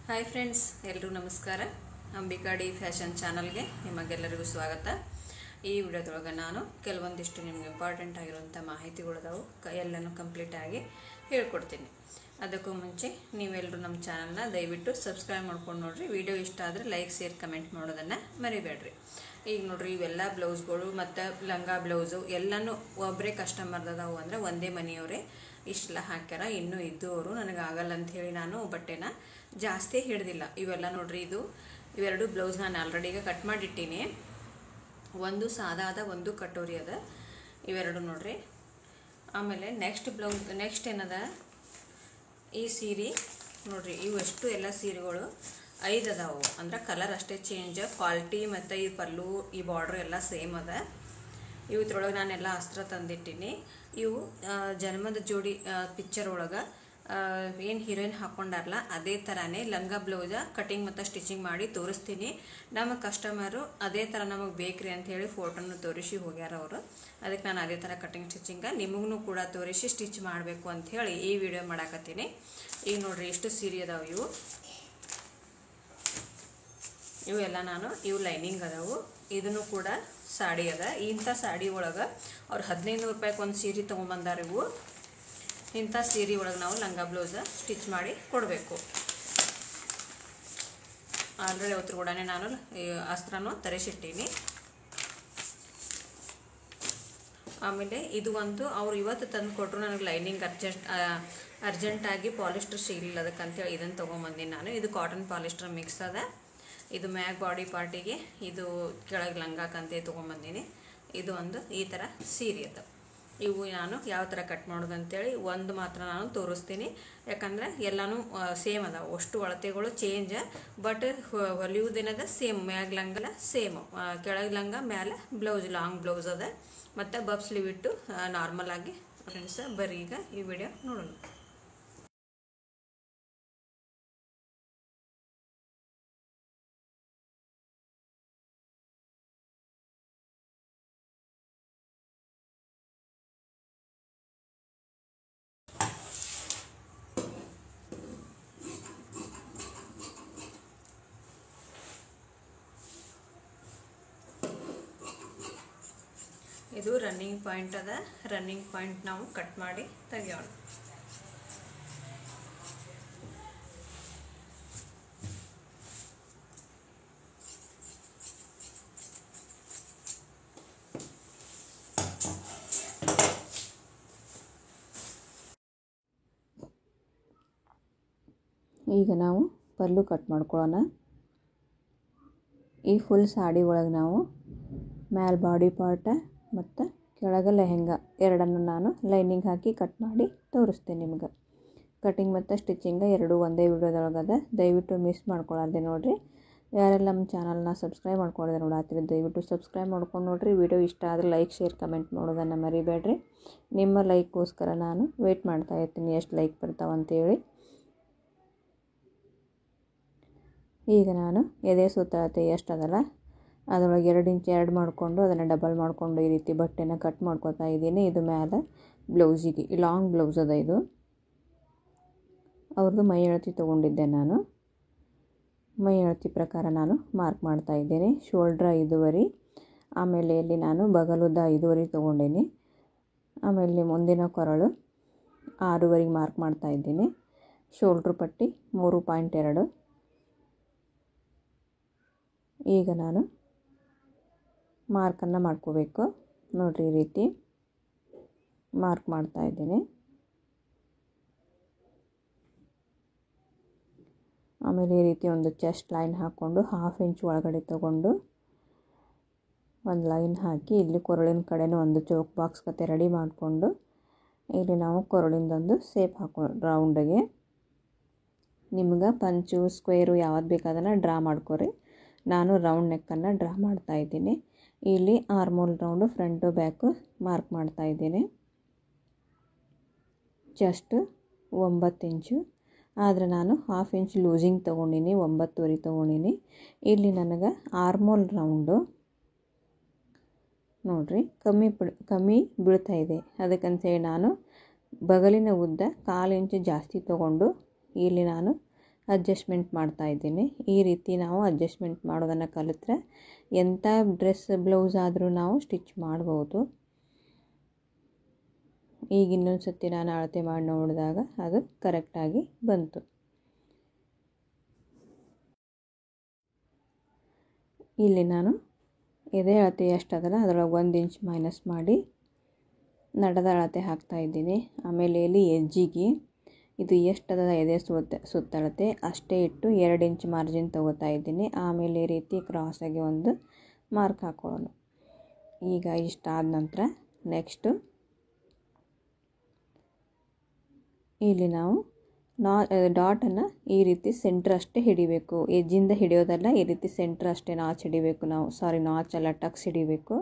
Hi friends, ಎಲ್ಲರೂ ನಮಸ್ಕಾರ. ಅಂಬಿಕಾಡಿ fashion ಚಾನಲ್ಗೆ ನಿಮಗೆಲ್ಲರಿಗೂ ಸ್ವಾಗತ. ಈ ವಿಡಿಯೋದೊಳಗೆ ನಾನು ಕೆಲವೊಂದಿಷ್ಟು ನಿಮಗೆ ಇಂಪಾರ್ಟೆಂಟ್ ಆಗಿರುವಂಥ ಮಾಹಿತಿಗಳದಾವು ಎಲ್ಲನೂ ಕಂಪ್ಲೀಟಾಗಿ ಹೇಳ್ಕೊಡ್ತೀನಿ. ಅದಕ್ಕೂ ಮುಂಚೆ ನೀವೆಲ್ಲರೂ ನಮ್ಮ ಚಾನಲ್ನ ದಯವಿಟ್ಟು ಸಬ್ಸ್ಕ್ರೈಬ್ ಮಾಡ್ಕೊಂಡು ನೋಡಿರಿ. ವಿಡಿಯೋ ಇಷ್ಟ ಆದರೆ ಲೈಕ್, ಶೇರ್, ಕಮೆಂಟ್ ಮಾಡೋದನ್ನು ಮರಿಬೇಡ್ರಿ. ಈಗ ನೋಡ್ರಿ, ಇವೆಲ್ಲ ಬ್ಲೌಸ್ಗಳು ಮತ್ತು ಲಂಗ ಬ್ಲೌಸು ಎಲ್ಲನೂ ಒಬ್ಬರೇ ಕಸ್ಟಮರ್ದದಾವು ಅಂದರೆ ಒಂದೇ ಮನೆಯವರೇ ಇಷ್ಟೆಲ್ಲ ಹಾಕ್ಯಾರ. ಇನ್ನೂ ಇದ್ದವರು ನನಗಾಗಲ್ಲ ಅಂಥೇಳಿ ನಾನು ಬಟ್ಟೆನ ಜಾಸ್ತಿ ಹಿಡ್ದಿಲ್ಲ. ಇವೆಲ್ಲ ನೋಡ್ರಿ, ಇವೆರಡು ಬ್ಲೌಸ್ ನಾನು ಆಲ್ರೆಡಿ ಈಗ ಕಟ್ ಮಾಡಿಟ್ಟೀನಿ. ಒಂದು ಸಾದಾ ಅದ, ಒಂದು ಕಟೋರಿ ಅದ. ಇವೆರಡು ನೋಡ್ರಿ. ಆಮೇಲೆ ನೆಕ್ಸ್ಟ್ ಏನದ, ಈ ಸೀರೆ ನೋಡ್ರಿ. ಇವೆಷ್ಟು ಎಲ್ಲ ಸೀರೆಗಳು 5 ಅದಾವು. ಅಂದ್ರೆ ಕಲರ್ ಅಷ್ಟೇ ಚೇಂಜ್, ಕ್ವಾಲಿಟಿ ಮತ್ತು ಈ ಪಲ್ಲು, ಈ ಬಾರ್ಡ್ರ್ ಎಲ್ಲ ಸೇಮ್ ಅದ. ಇದ್ರೊಳಗೆ ನಾನೆಲ್ಲ ಅಸ್ತ್ರ ತಂದಿಟ್ಟೀನಿ. ಇವು ಜನ್ಮದ ಜೋಡಿ ಪಿಕ್ಚರ್ ಒಳಗೆ ಏನು ಹೀರೋಯಿನ್ ಹಾಕ್ಕೊಂಡಾರಲ್ಲ ಅದೇ ಥರನೇ ಲಂಗ ಬ್ಲೌಸ ಕಟಿಂಗ್ ಮತ್ತು ಸ್ಟಿಚಿಂಗ್ ಮಾಡಿ ತೋರಿಸ್ತೀನಿ. ನಮ್ಮ ಕಸ್ಟಮರು ಅದೇ ಥರ ನಮಗೆ ಬೇಕ್ರಿ ಅಂಥೇಳಿ ಫೋಟೋನು ತೋರಿಸಿ ಹೋಗ್ಯಾರ ಅವರು. ಅದಕ್ಕೆ ನಾನು ಅದೇ ಥರ ಕಟಿಂಗ್ ಸ್ಟಿಚಿಂಗ ನಿಮಗೂ ಕೂಡ ತೋರಿಸಿ ಸ್ಟಿಚ್ ಮಾಡಬೇಕು ಅಂಥೇಳಿ ಈ ವಿಡಿಯೋ ಮಾಡಾಕತ್ತೀನಿ. ಈಗ ನೋಡ್ರಿ, ಇಷ್ಟು ಸೀರೆ ಅದಾವೆ. ಇವೆಲ್ಲ ಇವು ಲೈನಿಂಗ್ ಅದಾವು. ಇದನ್ನು ಕೂಡ ಸಾಡಿ ಅದ. ಇಂಥ ಸಾಡಿ ಒಳಗೆ ಅವ್ರು 1500 ರೂಪಾಯಿಗೆ ಒಂದು ಸೀರೆ ತೊಗೊಂಬಂದಾರ. ಇವು ಇಂಥ ಸೀರೆ ಒಳಗೆ ನಾವು ಲಂಗ ಬ್ಲೌಸ ಸ್ಟಿಚ್ ಮಾಡಿ ಕೊಡಬೇಕು. ಆಲ್ರೆಡಿ ಅವತ್ತು ಕೂಡ ನಾನು ಅಸ್ತ್ರನೂ ತರಿಸಿಟ್ಟೀನಿ. ಆಮೇಲೆ ಇದು ಒಂದು ಅವ್ರು ಇವತ್ತು ತಂದು ಕೊಟ್ಟರು. ನನಗೆ ಲೈನಿಂಗ್ ಅರ್ಜೆಂಟಾಗಿ ಪಾಲಿಸ್ಟರ್ ಸಿಗಲಿಲ್ಲ, ಅದಕ್ಕಂತೇಳಿ ಇದನ್ನು ತೊಗೊಂಬಂದಿನಿ ನಾನು. ಇದು ಕಾಟನ್ ಪಾಲಿಸ್ಟರ್ ಮಿಕ್ಸ್ ಅದ. ಇದು ಮ್ಯಾಗ್ ಬಾಡಿ ಪಾರ್ಟಿಗೆ, ಇದು ಕೆಳಗೆ ಲಂಗಾಕಂತೆ ತೊಗೊಂಬಂದಿನಿ. ಇದು ಒಂದು ಈ ಥರ ಸೀರೆ ಅದ. ಇವು ನಾನು ಯಾವ ಥರ ಕಟ್ ಮಾಡೋದು ಅಂತೇಳಿ ಒಂದು ಮಾತ್ರ ನಾನು ತೋರಿಸ್ತೀನಿ. ಯಾಕಂದರೆ ಎಲ್ಲನೂ ಸೇಮ್ ಅದ, ಅಷ್ಟು ಅಳತೆಗಳು ಚೇಂಜ್. ಬಟ್ ಹೊಲಿಯುವುದೇನದ ಸೇಮ್. ಮ್ಯಾಗ್ ಲಂಗಲ್ಲ ಸೇಮ್, ಕೆಳಗೆ ಲಂಗ ಮ್ಯಾಲೆ ಬ್ಲೌಸ್ ಲಾಂಗ್ ಬ್ಲೌಸ್ ಅದ. ಮತ್ತು ಬಬ್ ಸ್ಲೀವ್ ಇಟ್ಟು ನಾರ್ಮಲ್ ಆಗಿ. ಫ್ರೆಂಡ್ಸ್, ಬರೀ ಈಗ ಈ ವಿಡಿಯೋ ನೋಡೋಣ. ಇದು ರನ್ನಿಂಗ್ ಪಾಯಿಂಟ್ ಅದ. ರನ್ನಿಂಗ್ ಪಾಯಿಂಟ್ ನಾವು ಕಟ್ ಮಾಡಿ ತೆಗಿಯೋಣ. ಈಗ ನಾವು ಪಲ್ಲು ಕಟ್ ಮಾಡ್ಕೊಳ್ಳೋಣ. ಈ ಫುಲ್ ಸಾಡಿ ಒಳಗೆ ನಾವು ಮ್ಯಾಲ್ ಬಾಡಿ ಪಾರ್ಟ ಮತ್ತು ಕೆಳಗೆ ಲೆಹೆಂಗಾ ಎರಡನ್ನು ನಾನು ಲೈನಿಂಗ್ ಹಾಕಿ ಕಟ್ ಮಾಡಿ ತೋರಿಸ್ತೀನಿ ನಿಮ್ಗೆ. ಕಟಿಂಗ್ ಮತ್ತು ಸ್ಟಿಚಿಂಗ ಎರಡೂ ಒಂದೇ ವಿಡಿಯೋದೊಳಗದ. ದಯವಿಟ್ಟು ಮಿಸ್ ಮಾಡ್ಕೊಳ್ಳಾರ್ದೆ ನೋಡಿರಿ. ಯಾರೆಲ್ಲ ನಮ್ಮ ಚಾನಲ್ನ ಸಬ್ಸ್ಕ್ರೈಬ್ ಮಾಡ್ಕೊಂಡಿದ್ರೆ ನೋಡಾತ್ತೀರಿ, ದಯವಿಟ್ಟು ಸಬ್ಸ್ಕ್ರೈಬ್ ಮಾಡ್ಕೊಂಡು ನೋಡಿರಿ. ವಿಡಿಯೋ ಇಷ್ಟ ಆದರೆ ಲೈಕ್, ಶೇರ್, ಕಮೆಂಟ್ ಮಾಡೋದನ್ನು ಮರಿಬೇಡ್ರಿ. ನಿಮ್ಮ ಲೈಕ್ಗೋಸ್ಕರ ನಾನು ವೆಯ್ಟ್ ಮಾಡ್ತಾ ಇರ್ತೀನಿ, ಎಷ್ಟು ಲೈಕ್ ಬರ್ತಾವಂತೇಳಿ. ಈಗ ನಾನು ಎದೆ ಸುತ್ತಳತೆ ಎಷ್ಟು ಅದಲ್ಲ ಅದರೊಳಗೆ 2 ಇಂಚ್ ಎರಡು ಮಾಡಿಕೊಂಡು ಅದನ್ನು ಡಬಲ್ ಮಾಡಿಕೊಂಡು ಈ ರೀತಿ ಬಟ್ಟೆನ ಕಟ್ ಮಾಡ್ಕೊತಾ ಇದ್ದೀನಿ. ಇದು ಮ್ಯಾಲೆ ಬ್ಲೌಸಿಗೆ ಲಾಂಗ್ ಬ್ಲೌಸ್ ಅದ. ಇದು ಅವ್ರದ್ದು ಮೈ ಅಳತೆ ತೊಗೊಂಡಿದ್ದೆ ನಾನು. ಮೈ ಅಳತೆ ಪ್ರಕಾರ ನಾನು ಮಾರ್ಕ್ ಮಾಡ್ತಾ ಇದ್ದೀನಿ. ಶೋಲ್ಡ್ರ 5.5, ಆಮೇಲೆ ಇಲ್ಲಿ ನಾನು ಬಗಲುದ್ದ 5.5 ತೊಗೊಂಡೀನಿ. ಆಮೇಲೆ ಮುಂದಿನ ಕೊರಳು 6.5 ಮಾರ್ಕ್ ಮಾಡ್ತಾ ಇದ್ದೀನಿ. ಶೋಲ್ಡ್ರ್ ಪಟ್ಟಿ 3.2. ಈಗ ನಾನು ಮಾರ್ಕನ್ನು ಮಾಡ್ಕೋಬೇಕು. ನೋಡಿರಿ, ಈ ರೀತಿ ಮಾರ್ಕ್ ಮಾಡ್ತಾ ಇದ್ದೀನಿ. ಆಮೇಲೆ ಈ ರೀತಿ ಒಂದು ಚೆಸ್ಟ್ ಲೈನ್ ಹಾಕ್ಕೊಂಡು 1/2 ಇಂಚ್ ಒಳಗಡೆ ತಗೊಂಡು ಒಂದು ಲೈನ್ ಹಾಕಿ ಇಲ್ಲಿ ಕೊರಳಿನ ಕಡೆನೂ ಒಂದು ಚೋಕ್ ಬಾಕ್ಸ್ ಕತೆ ರೆಡಿ ಮಾಡಿಕೊಂಡು ಇಲ್ಲಿ ನಾವು ಕೊರಳಿಂದೊಂದು ಸೇಪ್ ಹಾಕೊಂಡು ರೌಂಡಿಗೆ ನಿಮ್ಗೆ ಪಂಚು ಸ್ಕ್ವೇರು ಯಾವ್ದು ಬೇಕಾದನ್ನು ಡ್ರಾ ಮಾಡ್ಕೊರಿ. ನಾನು ರೌಂಡ್ ನೆಕ್ಕನ್ನು ಡ್ರಾ ಮಾಡ್ತಾ ಇದ್ದೀನಿ. ಇಲ್ಲಿ armhole round front back mark ಮಾಡ್ತಾ ಇದ್ದೀನಿ. ಚೆಸ್ಟ್ 9 ಇಂಚು, ಆದರೆ ನಾನು 1/2 ಇಂಚ್ ಲೂಸಿಂಗ್ ತೊಗೊಂಡಿನಿ, 9.5 ತೊಗೊಂಡಿನಿ. ಇಲ್ಲಿ ನನಗೆ ಆರ್ಮೋಲ್ ರೌಂಡು ನೋಡಿರಿ ಕಮ್ಮಿ ಬೀಳ್ತಾ ಇದೆ. ಅದಕ್ಕಂತೇಳಿ ನಾನು ಬಗಲಿನ ಉದ್ದ 1/4 ಇಂಚು ಜಾಸ್ತಿ ತೊಗೊಂಡು ಇಲ್ಲಿ ನಾನು ಅಡ್ಜಸ್ಟ್ಮೆಂಟ್ ಮಾಡ್ತಾ ಇದ್ದೀನಿ. ಈ ರೀತಿ ನಾವು ಅಡ್ಜಸ್ಟ್ಮೆಂಟ್ ಮಾಡೋದನ್ನು ಕಲಿತ್ರೆ ಎಂಥ ಡ್ರೆಸ್ ಬ್ಲೌಸ್ ಆದರೂ ನಾವು ಸ್ಟಿಚ್ ಮಾಡ್ಬೋದು. ಈಗ ಇನ್ನೊಂದು ಸತಿ ನಾನು ಅಳತೆ ಮಾಡಿ ನೋಡಿದಾಗ ಅದು ಕರೆಕ್ಟಾಗಿ ಬಂತು. ಇಲ್ಲಿ ನಾನು ಎದೆ ಅಳತೆ ಎಷ್ಟಾಗಲ್ಲ ಅದರೊಳಗೆ 1 ಇಂಚ್ ಮೈನಸ್ ಮಾಡಿ ನಡದ ಅಳತೆ ಹಾಕ್ತಾಯಿದ್ದೀನಿ. ಆಮೇಲೆ ಇಲ್ಲಿ ಎಜ್ಜಿಗೆ ಇದು ಎಷ್ಟದ ಎದೆ ಸುತ್ತಳತೆ ಅಷ್ಟೇ ಇಟ್ಟು 2 ಇಂಚ್ ಮಾರ್ಜಿನ್ ತೊಗೋತಾ ಇದ್ದೀನಿ. ಆಮೇಲೆ ಈ ರೀತಿ ಕ್ರಾಸಾಗಿ ಒಂದು ಮಾರ್ಕ್ ಹಾಕೊಳ್ಳೋಣ. ಈಗ ಇಷ್ಟಾದ ನಂತರ ನೆಕ್ಸ್ಟು ಇಲ್ಲಿ ನಾವು ಡಾಟನ್ನು ಈ ರೀತಿ ಸೆಂಟ್ರ್ ಅಷ್ಟೇ ಹಿಡಿಬೇಕು. ಎಜ್ಜಿಂದ ಹಿಡಿಯೋದಲ್ಲ, ಈ ರೀತಿ ಸೆಂಟ್ರ್ ಅಷ್ಟೇ ನಾಚ್ ಹಿಡಿಬೇಕು ನಾವು. ನಾಚ್ ಅಲ್ಲ, ಟಕ್ಸ್ ಹಿಡಿಬೇಕು.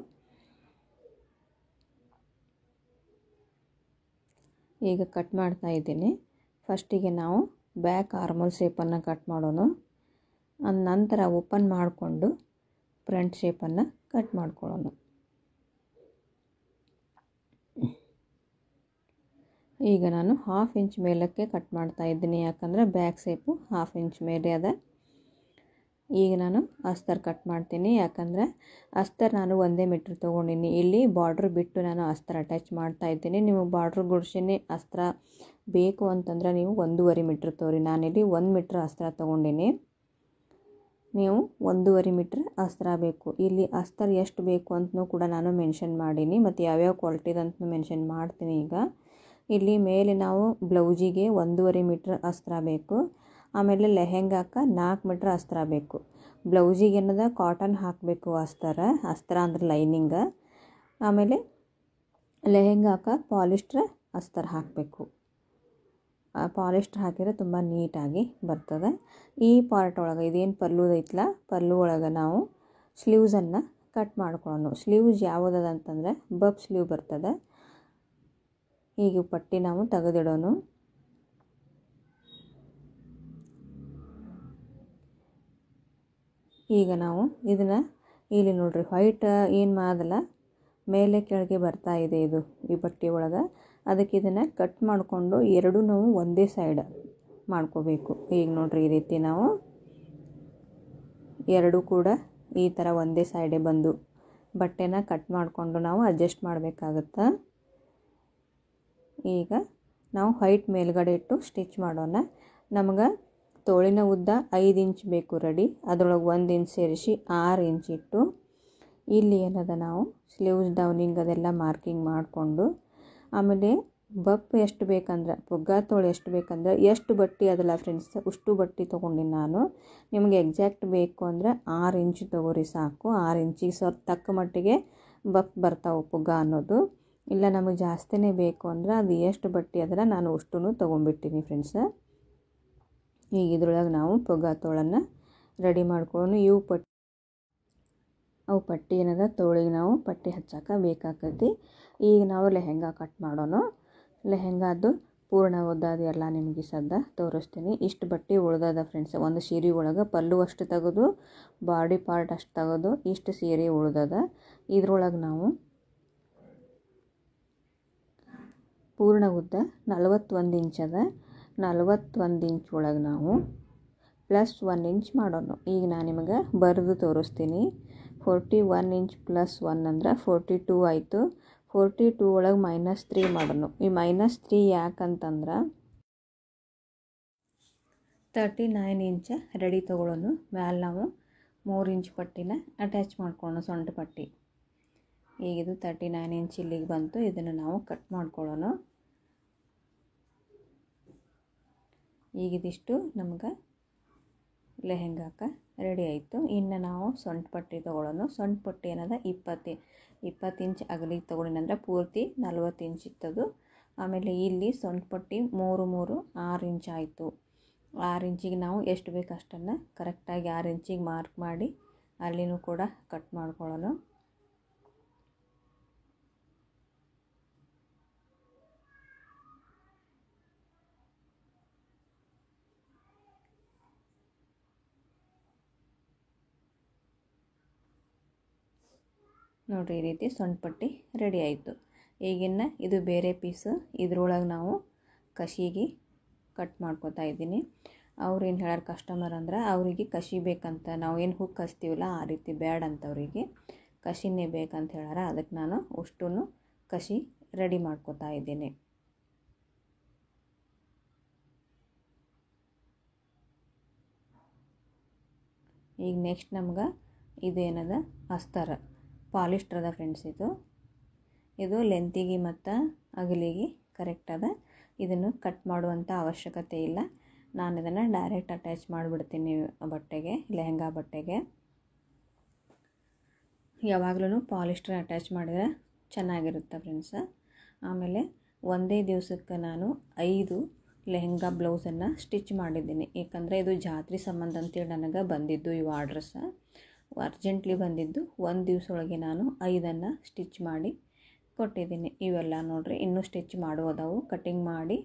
ಈಗ ಕಟ್ ಮಾಡ್ತಾ ಇದ್ದೀನಿ. ಫಸ್ಟಿಗೆ ನಾವು ಬ್ಯಾಕ್ ಆರ್ಮೋಲ್ ಶೇಪನ್ನು ಕಟ್ ಮಾಡೋಣ. ನಂತರ ಓಪನ್ ಮಾಡಿಕೊಂಡು ಫ್ರಂಟ್ ಶೇಪನ್ನು ಕಟ್ ಮಾಡ್ಕೊಳ್ಳೋಣ. ಈಗ ನಾನು 1/2 ಇಂಚ್ ಮೇಲಕ್ಕೆ ಕಟ್ ಮಾಡ್ತಾ ಇದ್ದೀನಿ, ಯಾಕಂದರೆ ಬ್ಯಾಕ್ ಶೇಪು 1/2 ಇಂಚ್ ಮೇಲೆ ಅದ. ಈಗ ನಾನು ಅಸ್ತರ್ ಕಟ್ ಮಾಡ್ತೀನಿ, ಯಾಕಂದರೆ ಅಸ್ತರ್ ನಾನು 1 ಮೀಟ್ರ್ ತೊಗೊಂಡಿನಿ. ಇಲ್ಲಿ ಬಾರ್ಡ್ರ್ ಬಿಟ್ಟು ನಾನು ಅಸ್ತರ ಅಟ್ಯಾಚ್ ಮಾಡ್ತಾ ಇದ್ದೀನಿ. ನೀವು ಬಾರ್ಡ್ರ್ ಗುಡ್ಸಿನೇ ಅಸ್ತ್ರ ಬೇಕು ಅಂತಂದ್ರೆ ನೀವು 1.5 ಮೀಟ್ರ್ ತೋರಿ. ನಾನಿಲ್ಲಿ 1 ಮೀಟ್ರ್ ಅಸ್ತ್ರ ತೊಗೊಂಡಿನಿ. ನೀವು 1.5 ಮೀಟ್ರ್ ಅಸ್ತ್ರ ಬೇಕು. ಇಲ್ಲಿ ಅಸ್ತರ್ ಎಷ್ಟು ಬೇಕು ಅಂತಲೂ ಕೂಡ ನಾನು ಮೆನ್ಷನ್ ಮಾಡೀನಿ, ಮತ್ತು ಯಾವ್ಯಾವ ಕ್ವಾಲಿಟಿದಂತೂ ಮೆನ್ಷನ್ ಮಾಡ್ತೀನಿ. ಈಗ ಇಲ್ಲಿ ಮೇಲೆ ನಾವು ಬ್ಲೌಸಿಗೆ 1.5 ಮೀಟ್ರ್ ಅಸ್ತ್ರ ಬೇಕು. ಆಮೇಲೆ ಲೆಹೆಂಗಾಕ್ಕೆ 4 ಮೀಟ್ರ್ ಅಸ್ತ್ರ ಬೇಕು. ಬ್ಲೌಸಿಗೆ ಏನದ ಕಾಟನ್ ಹಾಕಬೇಕು ಅಸ್ತ್ರ ಅಂದ್ರೆ ಲೈನಿಂಗ. ಆಮೇಲೆ ಲೆಹೆಂಗಾಕ್ಕೆ ಪಾಲಿಸ್ಟ್ರ್ ಅಸ್ತರ ಹಾಕಬೇಕು. ಪಾಲಿಸ್ಟ್ರ್ ಹಾಕಿದರೆ ತುಂಬ ನೀಟಾಗಿ ಬರ್ತದೆ. ಈ ಪಾರ್ಟ್ ಒಳಗೆ ಇದೇನು ಪಲ್ಲು ಐತಲ್ಲ, ಪಲ್ಲು ಒಳಗೆ ನಾವು ಸ್ಲೀವ್ಸನ್ನು ಕಟ್ ಮಾಡ್ಕೊಳ್ಳೋಣ. ಸ್ಲೀವ್ಸ್ ಯಾವುದದ ಅಂತಂದರೆ ಬಬ್ ಸ್ಲೀವ್ ಬರ್ತದೆ. ಈಗ ಪಟ್ಟಿ ನಾವು ತೆಗೆದಿಡೋಣ. ಈಗ ನಾವು ಇದನ್ನು ಇಲ್ಲಿ ನೋಡ್ರಿ, ವೈಟ್ ಏನು ಮಾಡಲ್ಲ ಮೇಲೆ ಕೆಳಗೆ ಬರ್ತಾ ಇದೆ ಇದು ಈ ಪಟ್ಟಿ ಒಳಗೆ. ಅದಕ್ಕೆ ಇದನ್ನು ಕಟ್ ಮಾಡಿಕೊಂಡು ಎರಡೂ ನಾವು ಒಂದೇ ಸೈಡ್ ಮಾಡ್ಕೋಬೇಕು. ಈಗ ನೋಡ್ರಿ, ಈ ರೀತಿ ನಾವು ಎರಡೂ ಕೂಡ ಈ ಥರ ಒಂದೇ ಸೈಡೇ ಬಂದು ಬಟ್ಟೆನ ಕಟ್ ಮಾಡಿಕೊಂಡು ನಾವು ಅಡ್ಜಸ್ಟ್ ಮಾಡಬೇಕಾಗತ್ತೆ. ಈಗ ನಾವು ವೈಟ್ ಮೇಲ್ಗಡೆ ಇಟ್ಟು ಸ್ಟಿಚ್ ಮಾಡೋಣ. ನಮಗೆ ತೋಳಿನ ಉದ್ದ 5 ಇಂಚ್ ಬೇಕು ರೆಡಿ. ಅದರೊಳಗೆ 1 ಇಂಚ್ ಸೇರಿಸಿ 6 ಇಂಚ್ ಇಟ್ಟು ಇಲ್ಲಿ ಏನದ ನಾವು ಸ್ಲೀವ್ಸ್ ಡೌನಿಂಗ್ ಅದೆಲ್ಲ ಮಾರ್ಕಿಂಗ್ ಮಾಡಿಕೊಂಡು, ಆಮೇಲೆ ಬಪ್ ಎಷ್ಟು ಬೇಕಂದ್ರೆ ಪುಗ್ಗ ತೋಳು ಎಷ್ಟು ಬೇಕಂದ್ರೆ ಎಷ್ಟು ಬಟ್ಟೆ ಅದಲ್ಲ ಫ್ರೆಂಡ್ಸ್, ಅಷ್ಟು ಬಟ್ಟೆ ತೊಗೊಂಡಿನಿ ನಾನು. ನಿಮಗೆ ಎಕ್ಸಾಕ್ಟ್ ಬೇಕು ಅಂದರೆ 6 ಇಂಚ್ ತೊಗೋರಿ ಸಾಕು. 6 ಇಂಚಿಗೆ ಸ್ವಲ್ಪ ತಕ್ಕ ಮಟ್ಟಿಗೆ ಬಪ್ ಬರ್ತಾವೆ ಪುಗ್ಗ ಅನ್ನೋದು. ಇಲ್ಲ ನಮಗೆ ಜಾಸ್ತಿನೇ ಬೇಕು ಅಂದ್ರೆ ಅದು ಎಷ್ಟು ಬಟ್ಟೆ ಅದರ ನಾನು ಅಷ್ಟೂ ತೊಗೊಂಡ್ಬಿಟ್ಟಿನಿ ಫ್ರೆಂಡ್ಸ್. ಈಗ ಇದ್ರೊಳಗೆ ನಾವು ಪುಗ್ಗ ತೋಳನ್ನು ರೆಡಿ ಮಾಡ್ಕೊಳ್ಳೋಣ. ಅವು ಪಟ್ಟಿ ಏನದ ತೋಳಿಗೆ ನಾವು ಪಟ್ಟಿ ಹಚ್ಚಕ್ಕೆ ಬೇಕಾಗ್ತೈತಿ. ಈಗ ನಾವು ಲೆಹೆಂಗಾ ಕಟ್ ಮಾಡೋಣ. ಲೆಹೆಂಗಾದು ಪೂರ್ಣ ಉದ್ದದು ಎಲ್ಲ ನಿಮಗೆ ಸದ್ದ ತೋರಿಸ್ತೀನಿ. ಇಷ್ಟು ಬಟ್ಟೆ ಉಳ್ದದ ಫ್ರೆಂಡ್ಸ್. ಒಂದು ಸೀರೆ ಒಳಗೆ ಪಲ್ಲು ಅಷ್ಟು ತೆಗೆದು ಬಾಡಿ ಪಾರ್ಟ್ ಅಷ್ಟು ತೆಗೆದು ಇಷ್ಟು ಸೀರೆ ಉಳ್ದದ. ಇದ್ರೊಳಗೆ ನಾವು ಪೂರ್ಣ ಉದ್ದ 41 ಇಂಚ್ ಅದ. 41 ಇಂಚ್ ಒಳಗೆ ನಾವು ಪ್ಲಸ್ 1 ಇಂಚ್ ಮಾಡೋಣ. ಈಗ ನಾನು ನಿಮಗೆ ಬರೆದು ತೋರಿಸ್ತೀನಿ. 41 ಇಂಚ್ ಪ್ಲಸ್ 1 ಅಂದ್ರೆ 42 ಆಯಿತು. 42 ಒಳಗೆ -3 ಮಾಡೋಣ. ಈ -3 ಯಾಕಂತಂದ್ರೆ 39 ಇಂಚ್ ರೆಡಿ ತೊಗೊಳ್ಳೋಣ. ಮ್ಯಾಲೆ ನಾವು 3 ಇಂಚ್ ಪಟ್ಟಿನ ಅಟ್ಯಾಚ್ ಮಾಡ್ಕೊಳ್ಳೋಣ, ಸೊಂಟ ಪಟ್ಟಿ. ಈಗ ಇದು 39 ಇಂಚ್ ಇಲ್ಲಿಗೆ ಬಂತು. ಇದನ್ನು ನಾವು ಕಟ್ ಮಾಡ್ಕೊಳ್ಳೋಣ. ಈಗ ಇದಿಷ್ಟು ನಮ್ಗೆ ಲೆಹೆಂಗಾಕ್ಕೆ ರೆಡಿ ಆಯಿತು. ಇನ್ನು ನಾವು ಸೊಂಟ ಪಟ್ಟಿ ತೊಗೊಳ್ಳೋಣ. ಸೊಂಟ ಪಟ್ಟಿ ಏನದ 20 ಇಂಚ್ ಅಗಲಿಗೆ ತೊಗೊಂಡಿನಂದ್ರೆ ಪೂರ್ತಿ 40 ಇಂಚ್ ಇತ್ತದು. ಆಮೇಲೆ ಇಲ್ಲಿ ಸೊಂಟ ಪಟ್ಟಿ 6 ಇಂಚ್ ಆಯಿತು. 6 ಇಂಚಿಗೆ ನಾವು ಎಷ್ಟು ಬೇಕು ಅಷ್ಟನ್ನು ಕರೆಕ್ಟಾಗಿ 6 ಇಂಚಿಗೆ ಮಾರ್ಕ್ ಮಾಡಿ ಅಲ್ಲಿನೂ ಕೂಡ ಕಟ್ ಮಾಡ್ಕೊಳ್ಳೋಣ. ನೋಡಿರಿ, ಈ ರೀತಿ ಸೊಂಟ ಪಟ್ಟಿ ರೆಡಿ ಆಯಿತು. ಈಗಿನ್ನು ಇದು ಬೇರೆ ಪೀಸು. ಇದ್ರೊಳಗೆ ನಾವು ಕಸಿಗೆ ಕಟ್ ಮಾಡ್ಕೊತಾ ಇದ್ದೀನಿ. ಅವ್ರು ಏನು ಹೇಳ್ಯಾರ ಕಸ್ಟಮರ್ ಅಂದ್ರೆ ಅವರಿಗೆ ಕಸಿ ಬೇಕಂತ, ನಾವು ಏನು ಹುಕ್ ಕಸ್ತೀವಲ್ಲ ಆ ರೀತಿ ಬ್ಯಾಡ್ ಅಂತ ಅವರಿಗೆ ಕಸಿನೇ ಬೇಕಂತ ಹೇಳ್ಯಾರ. ಅದಕ್ಕೆ ನಾನು ಅಷ್ಟೂ ಕಸಿ ರೆಡಿ ಮಾಡ್ಕೋತಾ ಇದ್ದೀನಿ. ಈಗ ನೆಕ್ಸ್ಟ್ ನಮ್ಗೆ ಇದೇನದ ಅಸ್ತರ ಪಾಲಿಸ್ಟರ್ ಅದ ಫ್ರೆಂಡ್ಸ್. ಇದು ಲೆಂತಿಗೆ ಮತ್ತು ಅಗಲಿಗೆ ಕರೆಕ್ಟ್ ಅದ. ಇದನ್ನು ಕಟ್ ಮಾಡುವಂಥ ಅವಶ್ಯಕತೆ ಇಲ್ಲ. ನಾನು ಇದನ್ನು ಡೈರೆಕ್ಟ್ ಅಟ್ಯಾಚ್ ಮಾಡಿಬಿಡ್ತೀನಿ ಬಟ್ಟೆಗೆ, ಲೆಹಂಗಾ ಬಟ್ಟೆಗೆ. ಯಾವಾಗಲೂ ಪಾಲಿಸ್ಟರ್ ಅಟ್ಯಾಚ್ ಮಾಡಿದ್ರೆ ಚೆನ್ನಾಗಿರುತ್ತೆ ಫ್ರೆಂಡ್ಸ. ಆಮೇಲೆ ಒಂದೇ ದಿವಸಕ್ಕೆ ನಾನು 5 ಲೆಹಂಗಾ ಬ್ಲೌಸನ್ನು ಸ್ಟಿಚ್ ಮಾಡಿದ್ದೀನಿ. ಏಕೆಂದರೆ ಇದು ಜಾತ್ರೆ ಸಂಬಂಧ ಅಂತೇಳಿ ನನಗೆ ಬಂದಿದ್ದು ಇವು ಆರ್ಡ್ರಸ್ ಅರ್ಜೆಂಟ್ಲಿ ಬಂದಿದ್ದು. ಒಂದು ದಿವಸ ಒಳಗೆ ನಾನು 5 ಸ್ಟಿಚ್ ಮಾಡಿ ಕೊಟ್ಟಿದ್ದೀನಿ. ಇವೆಲ್ಲ ನೋಡಿರಿ ಇನ್ನೂ ಸ್ಟಿಚ್ ಮಾಡೋದವು. ಕಟ್ಟಿಂಗ್ ಮಾಡಿ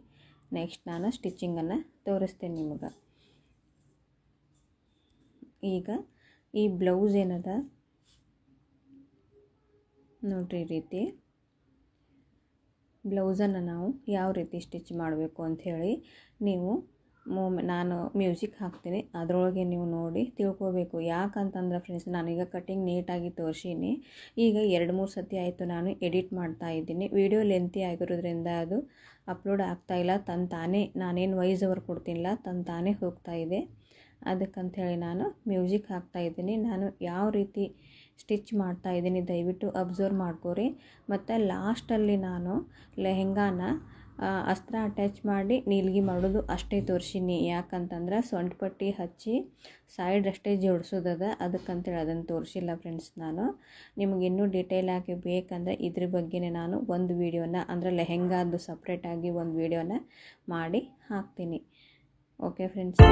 ನೆಕ್ಸ್ಟ್ ನಾನು ಸ್ಟಿಚಿಂಗನ್ನು ತೋರಿಸ್ತೀನಿ ನಿಮಗೆ. ಈಗ ಈ ಬ್ಲೌಸ್ ಏನದ ನೋಡಿರಿ, ಈ ರೀತಿ ಬ್ಲೌಸನ್ನು ನಾವು ಯಾವ ರೀತಿ ಸ್ಟಿಚ್ ಮಾಡಬೇಕು ಅಂಥೇಳಿ ನೀವು ನಾನು ಮ್ಯೂಸಿಕ್ ಹಾಕ್ತೀನಿ, ಅದರೊಳಗೆ ನೀವು ನೋಡಿ ತಿಳ್ಕೊಬೇಕು. ಯಾಕಂತಂದ್ರೆ ಫ್ರೆಂಡ್ಸ್, ನಾನೀಗ ಕಟ್ಟಿಂಗ್ ನೀಟಾಗಿ ತೋರಿಸೀನಿ. ಈಗ 2-3 ಸತಿ ಆಯಿತು ನಾನು ಎಡಿಟ್ ಮಾಡ್ತಾ ಇದ್ದೀನಿ. ವಿಡಿಯೋ ಲೆಂತಿ ಆಗಿರೋದ್ರಿಂದ ಅದು ಅಪ್ಲೋಡ್ ಆಗ್ತಾಯಿಲ್ಲ. ತಾನೇ ನಾನೇನು ವಾಯ್ಸ್ ಓವರ್ ಕೊಡ್ತೀನಿಲ್ಲ, ತಾನೇ ಹೋಗ್ತಾ ಇದೆ. ಅದಕ್ಕಂಥೇಳಿ ನಾನು ಮ್ಯೂಸಿಕ್ ಹಾಕ್ತಾಯಿದ್ದೀನಿ. ನಾನು ಯಾವ ರೀತಿ ಸ್ಟಿಚ್ ಮಾಡ್ತಾಯಿದ್ದೀನಿ ದಯವಿಟ್ಟು ಅಬ್ಸರ್ವ್ ಮಾಡ್ಕೋರಿ. ಮತ್ತು ಲಾಸ್ಟಲ್ಲಿ ನಾನು ಲೆಹಂಗಾನ ಅಸ್ತ್ರ ಅಟ್ಯಾಚ್ ಮಾಡಿ ನೀಲ್ಗಿ ಮಾಡೋದು ಅಷ್ಟೇ ತೋರಿಸೀನಿ. ಯಾಕಂತಂದ್ರೆ ಸೊಂಟ ಪಟ್ಟಿ ಹಚ್ಚಿ ಸೈಡ್ ಅಷ್ಟೇ ಜೋಡಿಸೋದದ, ಅದಕ್ಕಂತೇಳಿ ಅದನ್ನು ತೋರಿಸಿಲ್ಲ ಫ್ರೆಂಡ್ಸ್. ನಾನು ನಿಮಗೆ ಇನ್ನೂ ಡೀಟೇಲ್ ಆಗಿ ಬೇಕಂದರೆ ಇದ್ರ ಬಗ್ಗೆನೇ ನಾನು ಒಂದು ವೀಡಿಯೋನ ಅಂದರೆ ಲೆಹಂಗಾದು ಸಪ್ರೇಟಾಗಿ ಒಂದು ವೀಡಿಯೋನ ಮಾಡಿ ಹಾಕ್ತೀನಿ. Okay friends.